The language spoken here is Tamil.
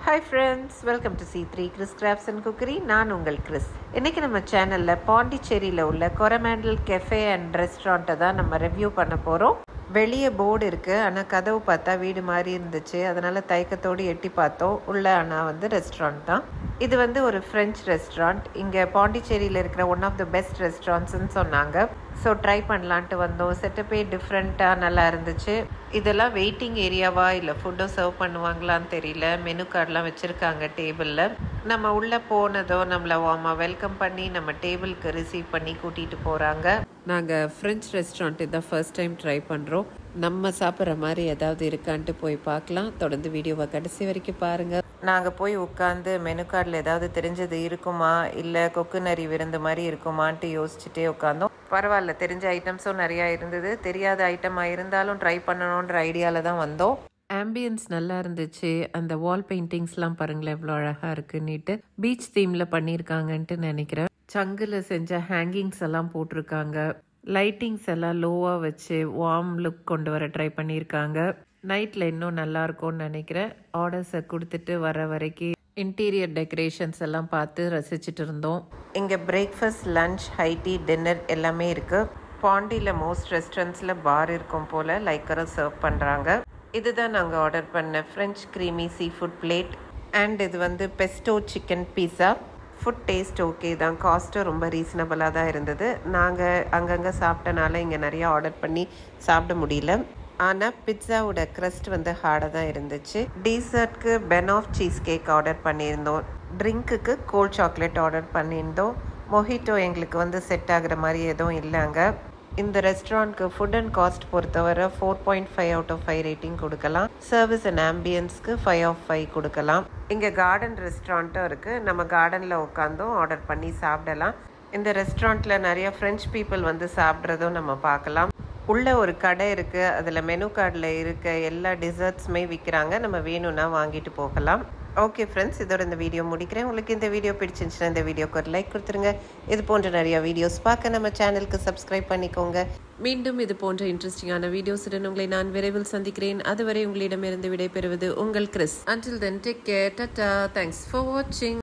Hi friends, welcome to C3 Chris Crafts and Cookery. நான் உங்கள் கிறிஸ். இன்னைக்கு நம்ம சேனல்ல பாண்டிச்சேரியில உள்ள கொரமாண்டல் கெஃபே அண்ட் ரெஸ்டாரண்ட்டை தான் நம்ம ரிவ்யூ பண்ண போறோம். வெளியே போர்டு இருக்கு, ஆனால் கதவு பார்த்தா வீடு மாதிரி இருந்துச்சு, அதனால தயக்கத்தோடு எட்டி பார்த்தோம். உள்ள ஆனால் ரெஸ்டாரண்ட் தான். இது ஒரு ஃப்ரெஞ்ச் ரெஸ்டாரண்ட். இங்கே பாண்டிச்சேரியில் இருக்கிற ஒன் ஆஃப் த பெஸ்ட் ரெஸ்டாரண்ட்ஸ்ன்னு சொன்னாங்க. ஸோ ட்ரை பண்ணலான்ட்டு வந்தோம். செட்டப்பே டிஃப்ரெண்ட்டாக நல்லா இருந்துச்சு. இதெல்லாம் வெயிட்டிங் ஏரியாவா இல்லை ஃபுட்டும் சர்வ் பண்ணுவாங்களான்னு தெரியல. மெனு கார்டெலாம் வச்சுருக்காங்க டேபிளில். நம்ம உள்ளே போனதும் நம்மளை வார்மாக வெல்கம் பண்ணி நம்ம டேபிளுக்கு ரிசீவ் பண்ணி கூட்டிகிட்டு போகிறாங்க. நாங்கள் ஃப்ரெஞ்ச் ரெஸ்டாரண்ட் இதான் ஃபர்ஸ்ட் டைம் ட்ரை பண்ணுறோம். நம்ம சாப்பிட்ற மாதிரி ஏதாவது இருக்கான்ட்டு போய் பார்க்கலாம். தொடர்ந்து வீடியோவை கடைசி வரைக்கும் பாருங்கள். நாங்கள் போய் உட்காந்து மெனு கார்டில் ஏதாவது தெரிஞ்சது இருக்குமா இல்லை கொக்கு நரி விருந்து மாதிரி இருக்குமான்ட்டு யோசிச்சுட்டே உட்காந்தோம். பரவாயில்ல, தெரிஞ்ச ஐட்டம்ஸும் நிறையா இருந்தது. தெரியாத ஐட்டமாக இருந்தாலும் ட்ரை பண்ணணுன்ற ஐடியாவில் தான் வந்தோம். ஆம்பியன்ஸ் நல்லா இருந்துச்சு. அந்த வால் பெயிண்டிங்ஸ்லாம் பாருங்களேன் எவ்வளோ அழகாக இருக்குன்னுட்டு. பீச் தீமில் பண்ணியிருக்காங்கன்ட்டு நினைக்கிறேன். சங்கில் செஞ்ச ஹேங்கிங்ஸ் எல்லாம் போட்டிருக்காங்க. லைட்டிங்ஸ் எல்லாம் லோவாக வச்சு வார்ம் லுக் கொண்டு வர ட்ரை பண்ணியிருக்காங்க. நைட்டில் இன்னும் நல்லா இருக்கும்னு நினைக்கிறேன். ஆர்டர்ஸை கொடுத்துட்டு வர வரைக்கும் இன்டீரியர் டெக்கரேஷன்ஸ் எல்லாம் பார்த்து ரசிச்சுட்டு இருந்தோம். இங்கே பிரேக்ஃபாஸ்ட், லன்ச், ஹைட்டி, டின்னர் எல்லாமே இருக்குது. பாண்டியில் மோஸ்ட் ரெஸ்டாரண்ட்ஸில் பார் இருக்கும் போல் லைக்கரும் சர்வ் பண்ணுறாங்க. இதுதான் நாங்கள் ஆர்டர் பண்ண French creamy seafood plate. And இது pesto chicken pizza. Food taste okay தான். காஸ்ட்டும் ரொம்ப ரீசனபிளாக தான் இருந்தது. நாங்கள் அங்கங்கே சாப்பிட்டனால இங்கே நிறையா ஆர்டர் பண்ணி சாப்பிட முடியல. ஆனால் பிட்ஸாவோட க்ரஸ்ட் ஹார்டாக தான் இருந்துச்சு. டீசர்ட்க்கு pen of cheesecake order பண்ணியிருந்தோம். ட்ரிங்க்குக்கு கோல்ட் சாக்லேட் ஆர்டர் பண்ணியிருந்தோம். மொஹிட்டோ எங்களுக்கு செட் ஆகிற மாதிரி எதுவும் இல்லைங்க. இந்த ரெஸ்டாரண்ட்க்கு ஃபுட் அண்ட் காஸ்ட் பொறுத்தவரை 4.5 அவுட் ஆஃப் 5 ரேட்டிங் கொடுக்கலாம். சர்வீஸ் அண்ட் ஆம்பியன்ஸ்க்கு 5 ஆஃப் 5 கொடுக்கலாம். இங்கே கார்டன் ரெஸ்டாரண்ட்டும் இருக்குது. நம்ம கார்டனில் உட்காந்தும் ஆர்டர் பண்ணி சாப்பிடலாம். இந்த ரெஸ்டாரண்ட்டில் நிறைய ஃப்ரெஞ்ச் பீப்புள் சாப்பிட்றதும் நம்ம பார்க்கலாம். உள்ள ஒரு கடை இருக்குது. அதில் மெனு கார்டில் இருக்க எல்லா டிசர்ட்ஸுமே விற்கிறாங்க. நம்ம வேணும்னா வாங்கிட்டு போகலாம். ஓகே ஃப்ரெண்ட்ஸ், இதோட இந்த வீடியோ முடிக்கிறேன். உங்களுக்கு இந்த வீடியோ பிடிச்சிருந்துச்சுன்னா இந்த வீடியோக்கு ஒரு லைக் கொடுத்துருங்க. இது போன்ற நிறைய வீடியோஸ் பார்க்க நம்ம சேனலுக்கு சப்ஸ்கிரைப் பண்ணிக்கோங்க. மீண்டும் இது போன்ற இன்ட்ரெஸ்டிங்கான வீடியோஸுடன் உங்களை நான் விரைவில் சந்திக்கிறேன். அதுவரை உங்களிடமிருந்து விடைபெறுவது உங்கள் Chris. Until then, take care. Tata. Thanks for watching.